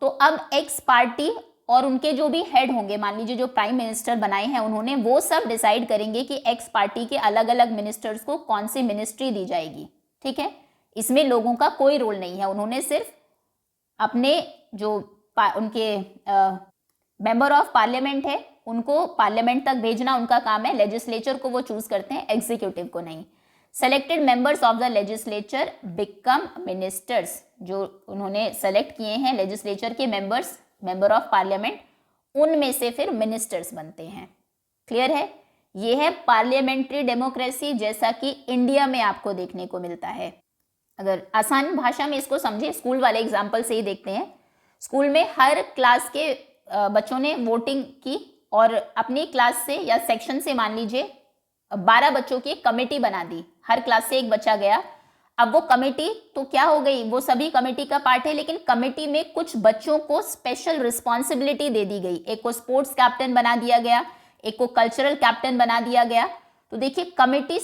तो अब एक्स पार्टी और उनके जो भी हेड होंगे, मान लीजिए जो प्राइम मिनिस्टर बनाए हैं उन्होंने, वो सब डिसाइड करेंगे कि एक्स पार्टी के अलग अलग मिनिस्टर्स को कौन सी मिनिस्ट्री दी जाएगी। ठीक है, इसमें लोगों का कोई रोल नहीं है, उन्होंने सिर्फ अपने जो उनके मेंबर ऑफ पार्लियामेंट है उनको पार्लियामेंट तक भेजना उनका काम है। लेजिस्लेचर को वो चूज करते हैं, एग्जीक्यूटिव को नहीं। Selected members of the legislature become ministers, जो उन्होंने सेलेक्ट किए हैं लेजिस्लेचर के मेंबर्स, मेंबर ऑफ पार्लियामेंट, उनमें से फिर मिनिस्टर्स बनते हैं। क्लियर है, ये है पार्लियामेंट्री डेमोक्रेसी जैसा कि इंडिया में आपको देखने को मिलता है। अगर आसान भाषा में इसको समझे, स्कूल वाले एग्जाम्पल से ही देखते हैं। स्कूल में हर क्लास के बच्चों ने वोटिंग की और अपनी क्लास से या सेक्शन से मान लीजिए 12 बच्चों की एक कमेटी बना दी, हर क्लास से एक बच्चा गया, अब वो कमेटी तो क्या हो गई, वो सभी कमेटी का पार्ट है, लेकिन कमेटी में कुछ बच्चों को स्पेशल रिस्पॉन्सिबिलिटी दे दी गई। एक को स्पोर्ट्स कैप्टन बना दिया गया, एक को कल्चरल कैप्टन बना दिया गया। तो देखिए कमेटी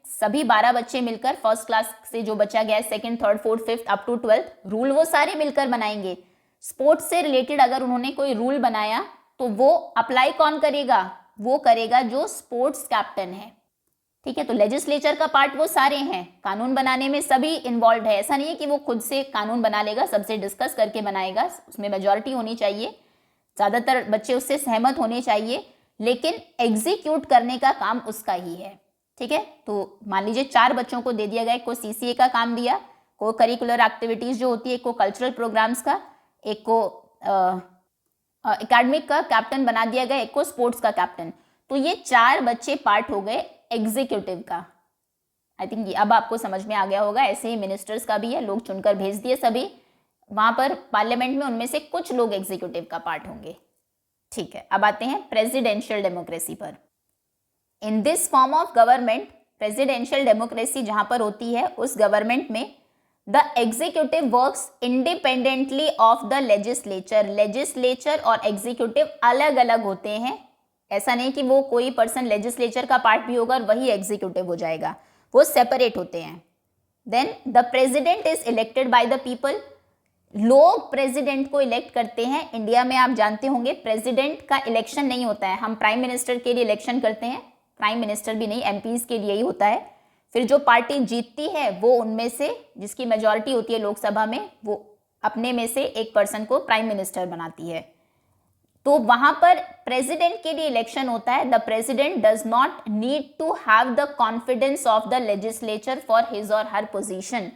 सभी 12 बच्चे मिलकर, फर्स्ट क्लास से जो बच्चा गया है, second, third, fourth, fifth up to 12th, rule वो सारे मिलकर बनाएंगे। स्पोर्ट्स से रिलेटेड अगर उन्होंने कोई रूल बनाया तो वो अप्लाई कौन करेगा, वो करेगा जो स्पोर्ट्स कैप्टन है। ठीक है, तो लेजिस्लेचर का पार्ट वो सारे हैं, कानून बनाने में सभी इन्वॉल्व है। ऐसा नहीं है कि वो खुद से कानून बना लेगा, सबसे डिस्कस करके बनाएगा, उसमें मेजॉरिटी होनी चाहिए, ज्यादातर बच्चे उससे सहमत होने चाहिए, लेकिन एग्जीक्यूट करने का काम उसका ही है। ठीक है, तो मान लीजिए 4 बच्चों को दे दिया गया, एक को सीसीए का काम दिया, को करिकुलर एक्टिविटीज जो होती है, एक को कल्चरल प्रोग्राम्स का, एक को एकेडमिक का कैप्टन बना दिया गया, एक को स्पोर्ट्स का कैप्टन। तो ये 4 बच्चे पार्ट हो गए एग्जीक्यूटिव का। आई थिंक अब आपको समझ में आ गया होगा। ऐसे ही मिनिस्टर्स का भी है, लोग चुनकर भेज दिए सभी वहां पर पार्लियामेंट में, उनमें से कुछ लोग एग्जीक्यूटिव का पार्ट होंगे। ठीक है, अब आते हैं प्रेसिडेंशियल डेमोक्रेसी पर। इन this form of government, presidential democracy जहां पर होती है, उस गवर्नमेंट में the executive works independently of the legislature. Legislature और एग्जीक्यूटिव अलग अलग होते हैं। ऐसा नहीं कि वो कोई पर्सन लेजिस्लेचर का पार्ट भी होगा और वही एग्जीक्यूटिव हो जाएगा, वो सेपरेट होते हैं। Then the president is elected by the people. लोग प्रेसिडेंट को इलेक्ट करते हैं। इंडिया में आप जानते होंगे प्रेसिडेंट का इलेक्शन नहीं होता है, हम प्राइम मिनिस्टर के लिए इलेक्शन करते हैं, प्राइम मिनिस्टर भी नहीं, एमपीज के लिए ही होता है। फिर जो पार्टी जीतती है वो उनमें से, जिसकी मेजॉरिटी होती है लोकसभा में, वो अपने में से एक पर्सन को प्राइम मिनिस्टर बनाती है। तो वहां पर प्रेसिडेंट के लिए इलेक्शन होता है। The president does not need to have the confidence of the legislature for his or her position.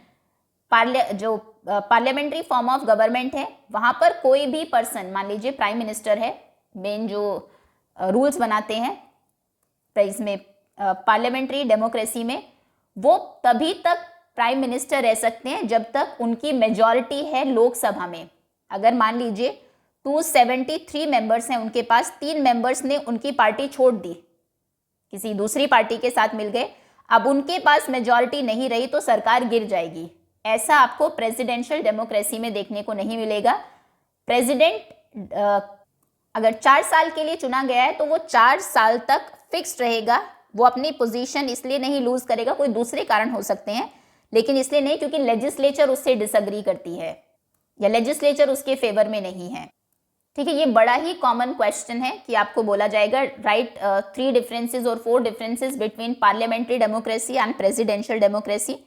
जो पार्लियामेंट्री फॉर्म ऑफ गवर्नमेंट है, वहां पर कोई भी पर्सन, मान लीजिए प्राइम मिनिस्टर है, मेन जो रूल्स बनाते हैं इसमें पार्लियामेंट्री डेमोक्रेसी में, वो तभी तक प्राइम मिनिस्टर रह सकते हैं जब तक उनकी मेजॉरिटी है लोकसभा में। अगर मान लीजिए 273 मेंबर्स हैं उनके पास, 3 मेंबर्स ने उनकी पार्टी छोड़ दी, किसी दूसरी पार्टी के साथ मिल गए, अब उनके पास मेजॉरिटी नहीं रही तो सरकार गिर जाएगी। ऐसा आपको प्रेसिडेंशियल डेमोक्रेसी में देखने को नहीं मिलेगा। प्रेसिडेंट अगर 4 साल के लिए चुना गया है तो वो 4 साल तक फिक्स्ड रहेगा, वो अपनी पोजीशन इसलिए नहीं लूज करेगा, कोई दूसरे कारण हो सकते हैं, लेकिन इसलिए नहीं क्योंकि लेजिस्लेचर उससे डिसएग्री करती है या लेजिस्लेचर उसके फेवर में नहीं है। ठीक है, ये बड़ा ही कॉमन क्वेश्चन है कि आपको बोला जाएगा राइट 3 डिफरेंसेस और 4 differences between parliamentary democracy and presidential democracy.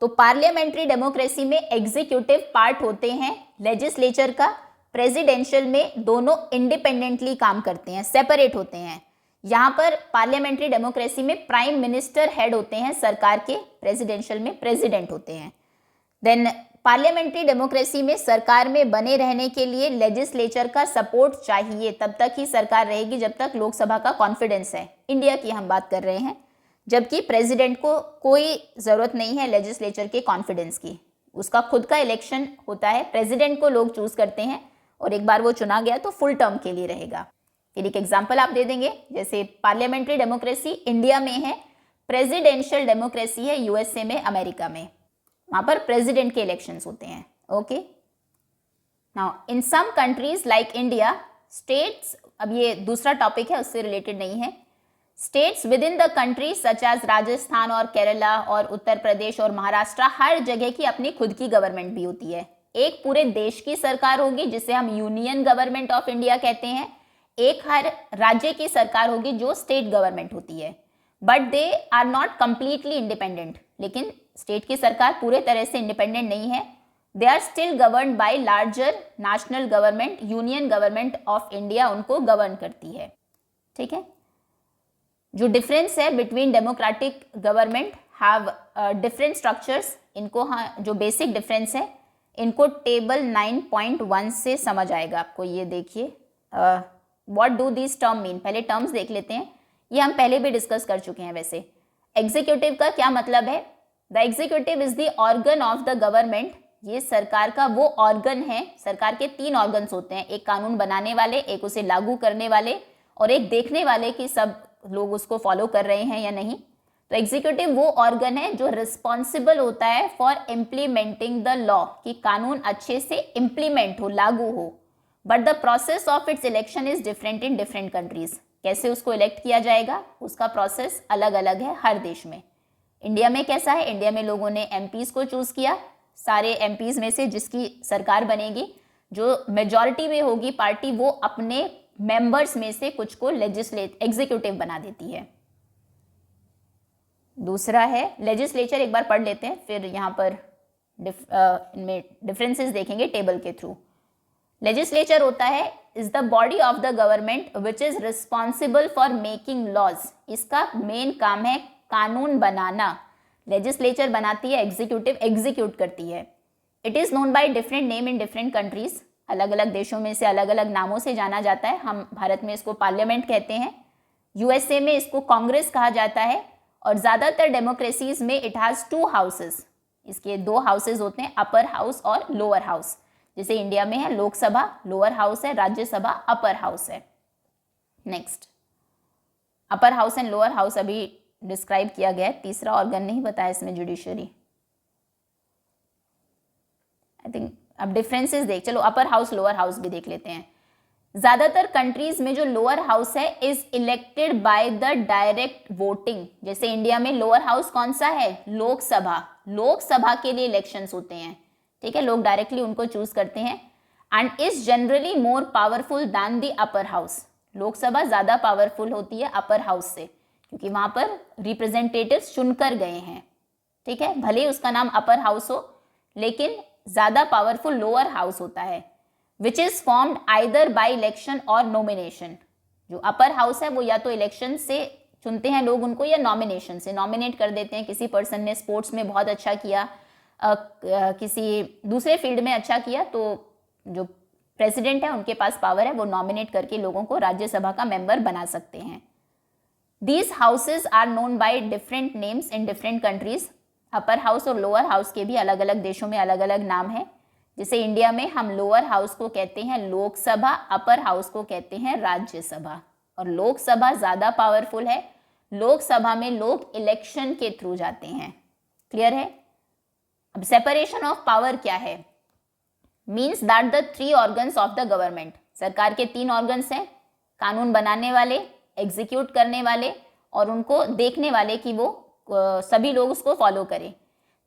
तो पार्लियामेंट्री डेमोक्रेसी में एग्जीक्यूटिव पार्ट होते हैं लेजिस्लेचर का, प्रेसिडेंशियल में दोनों इंडिपेंडेंटली काम करते हैं, सेपरेट होते हैं। यहाँ पर पार्लियामेंट्री डेमोक्रेसी में प्राइम मिनिस्टर हेड होते हैं सरकार के, प्रेसिडेंशियल में प्रेसिडेंट होते हैं। देन पार्लियामेंट्री डेमोक्रेसी में सरकार में बने रहने के लिए लेजिस्लेचर का सपोर्ट चाहिए, तब तक ही सरकार रहेगी जब तक लोकसभा का कॉन्फिडेंस है। इंडिया की हम बात कर रहे हैं, जबकि प्रेसिडेंट को कोई जरूरत नहीं है लेजिस्लेचर के कॉन्फिडेंस की, उसका खुद का इलेक्शन होता है, प्रेसिडेंट को लोग चूज करते हैं और एक बार वो चुना गया तो फुल टर्म के लिए रहेगा। फिर एक एग्जाम्पल आप दे देंगे, जैसे पार्लियामेंट्री डेमोक्रेसी इंडिया में है, प्रेसिडेंशियल डेमोक्रेसी है यूएसए में, अमेरिका में, वहां पर प्रेसिडेंट के इलेक्शंस होते हैं। Okay, now in some countries like India, states, अब ये दूसरा टॉपिक है उससे रिलेटेड नहीं है, states within the country such as Rajasthan और केरला और उत्तर प्रदेश और महाराष्ट्र, हर जगह की अपनी खुद की गवर्नमेंट भी होती है। एक पूरे देश की सरकार होगी जिसे हम यूनियन गवर्नमेंट ऑफ इंडिया कहते हैं, एक हर राज्य की सरकार होगी जो स्टेट गवर्नमेंट होती है, but they are not completely independent. लेकिन स्टेट की सरकार पूरे तरह से इंडिपेंडेंट नहीं है, they are still governed by larger national government, union government of India उनको गवर्न करती है। ठीक है, जो डिफरेंस है between democratic government have different structures, इनको हाँ जो बेसिक डिफरेंस है इनको टेबल 9.1 से समझ आएगा आपको। ये देखिए what do this term mean, पहले टर्म्स देख लेते हैं, ये हम पहले भी डिस्कस कर चुके हैं। वैसे एग्जीक्यूटिव का क्या मतलब है, the executive is the organ of the government, ये सरकार का वो ऑर्गन है। सरकार के 3 ऑर्गन्स होते हैं, एक कानून बनाने वाले, एक उसे लागू करने वाले और एक देखने वाले कि सब लोग उसको फॉलो कर रहे हैं या नहीं। तो एग्जीक्यूटिव वो ऑर्गन है जो रिस्पॉन्सिबल होता है फॉर इम्प्लीमेंटिंग द लॉ, कि कानून अच्छे से इम्प्लीमेंट हो, लागू हो। But the process of its election is different in different countries. कैसे उसको इलेक्ट किया जाएगा, उसका प्रोसेस अलग अलग है हर देश में। इंडिया में कैसा है, इंडिया में लोगों ने एमपीज को चूज किया, सारे एमपीज में से जिसकी सरकार बनेगी, जो मेजॉरिटी में होगी पार्टी, वो अपने मेंबर्स में से कुछ को एग्जीक्यूटिव बना देती है। दूसरा है लेजिस्लेचर, एक बार पढ़ लेते हैं फिर यहाँ पर इनमें डिफरेंसेस देखेंगे टेबल के थ्रू। लेजिस्लेचर होता है is the body of the government which is responsible for making laws. इसका मेन काम है कानून बनाना। लेजिस्लेचर बनाती है, एग्जीक्यूटिव एग्जीक्यूट करती है। It is known by different name in different countries. अलग अलग देशों में से अलग अलग नामों से जाना जाता है। हम भारत में इसको पार्लियामेंट कहते हैं, यूएसए में इसको कांग्रेस कहा जाता है, और ज़्यादातर डेमोक्रेसीज में इट हैज़ 2 हाउसेस। इसके 2 हाउसेज होते हैं, अपर हाउस और लोअर हाउस। जैसे इंडिया में है लोकसभा लोअर हाउस है, राज्यसभा अपर हाउस है। Next, upper house and lower house अभी डिस्क्राइब किया गया है। तीसरा ऑर्गन नहीं बताया इसमें, जुडिशरी। आई थिंक अब डिफरेंसेस देख, चलो अपर हाउस लोअर हाउस भी देख लेते हैं। ज्यादातर कंट्रीज में जो लोअर हाउस है is elected by the direct voting. जैसे इंडिया में लोअर हाउस कौन सा है, लोकसभा। लोकसभा के लिए इलेक्शंस होते हैं, ठीक है, लोग डायरेक्टली उनको चूज करते हैं। And is generally more powerful then the upper house. Lok Sabha ज्यादा पावरफुल होती है अपर हाउस से, क्योंकि वहां पर रिप्रेजेंटेटिव्स चुनकर गए हैं, ठीक है। भले ही उसका नाम अपर हाउस हो, लेकिन ज्यादा पावरफुल लोअर हाउस होता है, which is formed either by election और नॉमिनेशन। जो अपर हाउस है वो या तो इलेक्शन से चुनते हैं लोग उनको, या नॉमिनेशन से नॉमिनेट कर देते हैं। किसी पर्सन ने स्पोर्ट्स में बहुत अच्छा किया, किसी दूसरे फील्ड में अच्छा किया, तो जो प्रेसिडेंट है उनके पास पावर है, वो नॉमिनेट करके लोगों को राज्यसभा का मेंबर बना सकते हैं। These houses are known by different names in different countries. Upper house और लोअर हाउस के भी अलग अलग देशों में अलग अलग नाम है। जैसे इंडिया में हम लोअर हाउस को कहते हैं लोकसभा, अपर हाउस को कहते हैं राज्यसभा। और लोकसभा ज्यादा पावरफुल है, लोकसभा में लोग इलेक्शन के थ्रू जाते हैं। क्लियर है। अब सेपरेशन ऑफ पावर क्या है, means that the 3 organs of the government, सरकार के 3 ऑर्गन्स हैं, कानून बनाने वाले, एग्जीक्यूट करने वाले और उनको देखने वाले कि वो सभी लोग उसको फॉलो करें।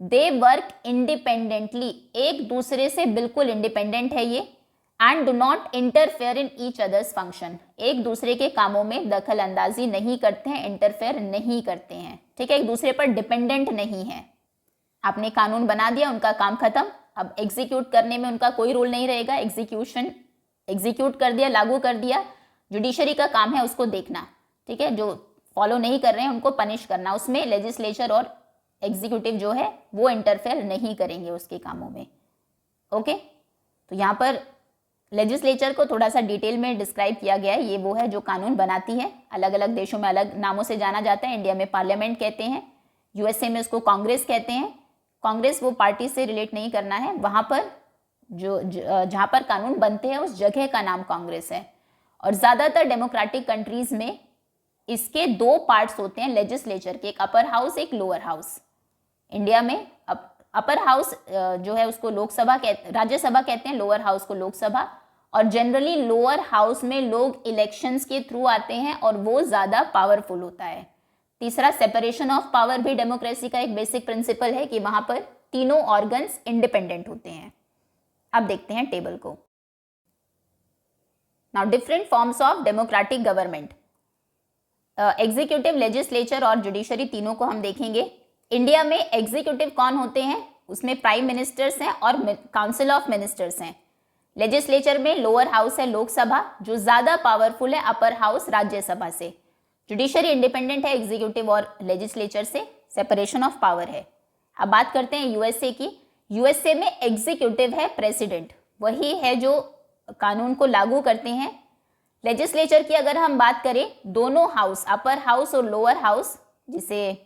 दे वर्क इंडिपेंडेंटली, एक दूसरे से बिल्कुल इंडिपेंडेंट है ये। And do not interfere in each others function, एक दूसरे के कामों में दखल अंदाजी नहीं करते हैं, इंटरफेयर नहीं करते हैं, ठीक है, एक दूसरे पर डिपेंडेंट नहीं है। आपने कानून बना दिया, उनका काम खत्म, अब एग्जीक्यूट करने में उनका कोई रोल नहीं रहेगा। एग्जीक्यूट कर दिया, लागू कर दिया, जुडिशरी का काम है उसको देखना, ठीक है, जो फॉलो नहीं कर रहे हैं उनको पनिश करना। उसमें लेजिस्लेचर और एग्जीक्यूटिव जो है वो इंटरफेयर नहीं करेंगे उसके कामों में। ओके, तो यहाँ पर लेजिस्लेचर को थोड़ा सा डिटेल में डिस्क्राइब किया गया है। ये वो है जो कानून बनाती है, अलग अलग देशों में अलग नामों से जाना जाता है। इंडिया में पार्लियामेंट कहते हैं, यूएसए में उसको कांग्रेस कहते हैं। कांग्रेस वो पार्टी से रिलेट नहीं करना है, वहाँ पर जहाँ पर कानून बनते हैं उस जगह का नाम कांग्रेस है। और ज़्यादातर डेमोक्रेटिक कंट्रीज में इसके 2 पार्ट्स होते हैं लेजिस्लेचर के, एक अपर हाउस एक लोअर हाउस। इंडिया में अपर हाउस जो है उसको राज्यसभा कहते हैं, लोअर हाउस को लोकसभा। और जनरली लोअर हाउस में लोग इलेक्शंस के थ्रू आते हैं और वो ज़्यादा पावरफुल होता है। तीसरा, सेपरेशन ऑफ पावर भी डेमोक्रेसी का एक बेसिक प्रिंसिपल है कि वहां पर तीनों ऑर्गन्स इंडिपेंडेंट होते हैं। अब देखते हैं टेबल को। Now different forms of democratic government, executive, legislature और जुडिशरी तीनों को हम देखेंगे। इंडिया में एग्जीक्यूटिव कौन होते हैं, उसमें प्राइम मिनिस्टर्स हैं और काउंसिल ऑफ मिनिस्टर्स हैं। लेजिस्लेचर में लोअर हाउस है लोकसभा, जो ज्यादा पावरफुल है अपर हाउस राज्यसभा से। जुडिशरी इंडिपेंडेंट है एग्जीक्यूटिव और लेजिस्लेचर से, सेपरेशन ऑफ पावर है। अब बात करते हैं यूएसए की। यूएसए में एग्जीक्यूटिव है प्रेसिडेंट, वही है जो कानून को लागू करते हैं। लेजिस्लेचर की अगर हम बात करें, दोनों हाउस, अपर हाउस और लोअर हाउस, जिसे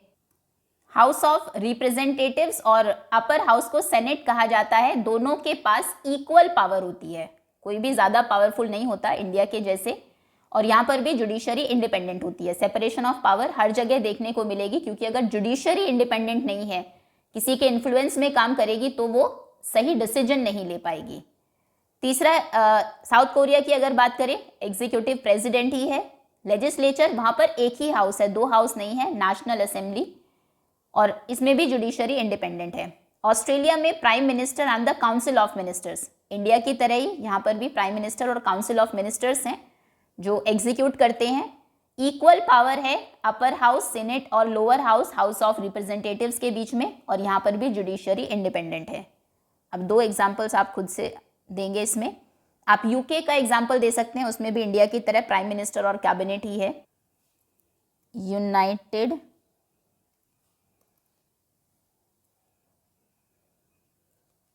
हाउस ऑफ रिप्रेजेंटेटिव्स और अपर हाउस को सेनेट कहा जाता है, दोनों के पास इक्वल पावर होती है, कोई भी ज्यादा पावरफुल नहीं होता इंडिया के जैसे। और यहाँ पर भी जुडिशरी इंडिपेंडेंट होती है। सेपरेशन ऑफ पावर हर जगह देखने को मिलेगी, क्योंकि अगर जुडिशरी इंडिपेंडेंट नहीं है, किसी के इन्फ्लुएंस में काम करेगी, तो वो सही डिसीजन नहीं ले पाएगी। तीसरा, साउथ कोरिया की अगर बात करें, एग्जीक्यूटिव प्रेसिडेंट ही है। लेजिस्लेचर वहाँ पर एक ही हाउस है, 2 हाउस नहीं है, नेशनल असेंबली, और इसमें भी जुडिशरी इंडिपेंडेंट है। ऑस्ट्रेलिया में prime minister and the council of ministers, India की तरह ही यहाँ पर भी प्राइम मिनिस्टर और काउंसिल ऑफ मिनिस्टर्स हैं जो एग्जीक्यूट करते हैं। इक्वल पावर है अपर हाउस, सीनेट और lower house, house of representatives के बीच में, और यहाँ पर भी जुडिशरी इंडिपेंडेंट है। अब 2 एग्जाम्पल्स आप खुद से देंगे इसमें। आप यूके का एग्जाम्पल दे सकते हैं, उसमें भी इंडिया की तरह प्राइम मिनिस्टर और कैबिनेट ही है। United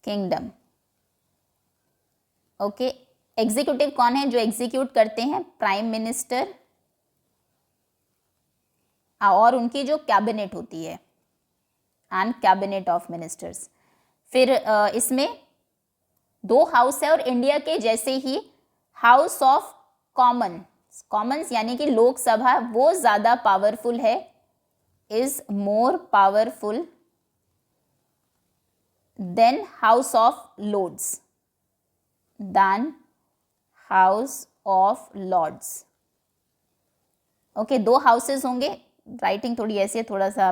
kingdom, okay. एग्जीक्यूटिव कौन है जो एग्जीक्यूट करते हैं? प्राइम मिनिस्टर और उनकी जो कैबिनेट होती है, एंड कैबिनेट ऑफ मिनिस्टर्स। फिर इसमें 2 हाउस है, और इंडिया के जैसे ही हाउस ऑफ कॉमन्स यानी कि लोकसभा, वो ज़्यादा पावरफुल है, is more powerful than house of lords, okay. 2 houses होंगे, राइटिंग थोड़ी ऐसी है, थोड़ा सा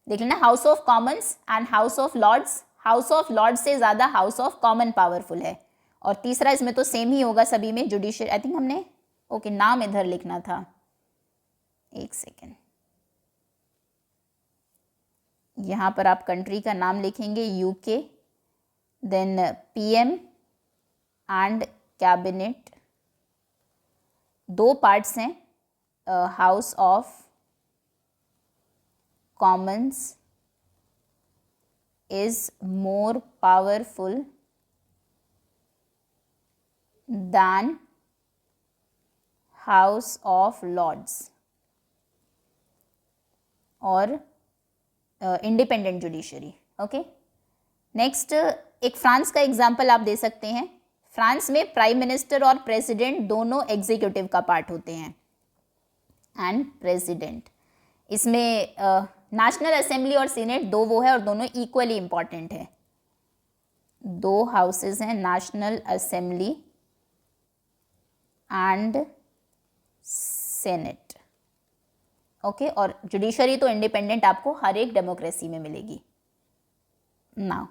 देख लेना। House of commons and house of lords. House of lords से ज़्यादा हाउस ऑफ कॉमन पावरफुल है। और तीसरा, इसमें तो सेम ही होगा सभी में, जुडिशियल, आई थिंक हमने ओके नाम इधर लिखना था, एक सेकेंड। यहाँ पर आप कंट्री का नाम लिखेंगे UK, then PM and cabinet. 2 parts हैं, House of Commons is more powerful than House of Lords और इंडिपेंडेंट जुडिशरी, ओके। नेक्स्ट, एक फ्रांस का एग्जाम्पल आप दे सकते हैं। फ्रांस में प्राइम मिनिस्टर और प्रेसिडेंट दोनों एग्जीक्यूटिव का पार्ट होते हैं, एंड प्रेसिडेंट। इसमें नेशनल असेंबली और सीनेट 2 वो है, और दोनों इक्वली इंपॉर्टेंट है। 2 हाउसेस हैं, national assembly and senate, okay. और जुडिशरी तो इंडिपेंडेंट आपको हर एक डेमोक्रेसी में मिलेगी। नाउ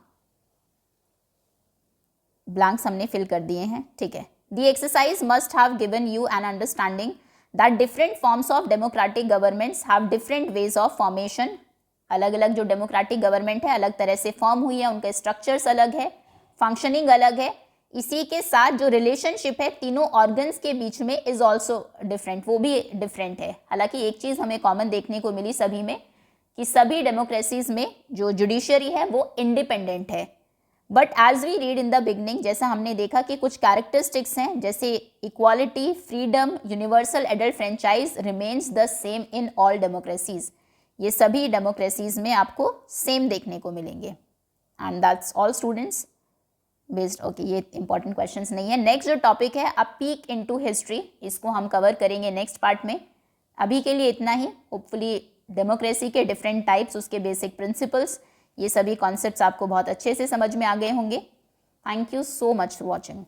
ब्लैंक्स हमने फिल कर दिए हैं, ठीक है। The exercise must have given you an understanding that different forms of democratic governments have different ways of formation। अलग अलग जो डेमोक्रेटिक गवर्नमेंट है अलग तरह से फॉर्म हुई है, उनके स्ट्रक्चर्स अलग है, फंक्शनिंग अलग है। इसी के साथ जो रिलेशनशिप है तीनों ऑर्गन्स के बीच में इज ऑल्सो डिफरेंट, वो भी डिफरेंट है। हालांकि एक चीज़ हमें कॉमन देखने को मिली सभी में, कि सभी डेमोक्रेसीज में जो जुडिशरी है वो इंडिपेंडेंट है। But as we read in the beginning, जैसा हमने देखा कि कुछ कैरेक्टरिस्टिक्स हैं, जैसे equality, freedom, universal adult franchise remains the same in all democracies. ये सभी डेमोक्रेसीज में आपको सेम देखने को मिलेंगे। And that's all students based, okay. ये इंपॉर्टेंट क्वेश्चंस नहीं है। नेक्स्ट जो टॉपिक है, अ पीक इनटू हिस्ट्री, इसको हम कवर करेंगे नेक्स्ट पार्ट में। अभी के लिए इतना ही। होपफुली डेमोक्रेसी के डिफरेंट टाइप्स, उसके बेसिक प्रिंसिपल्स, ये सभी कॉन्सेप्ट्स आपको बहुत अच्छे से समझ में आ गए होंगे। Thank you so much for watching.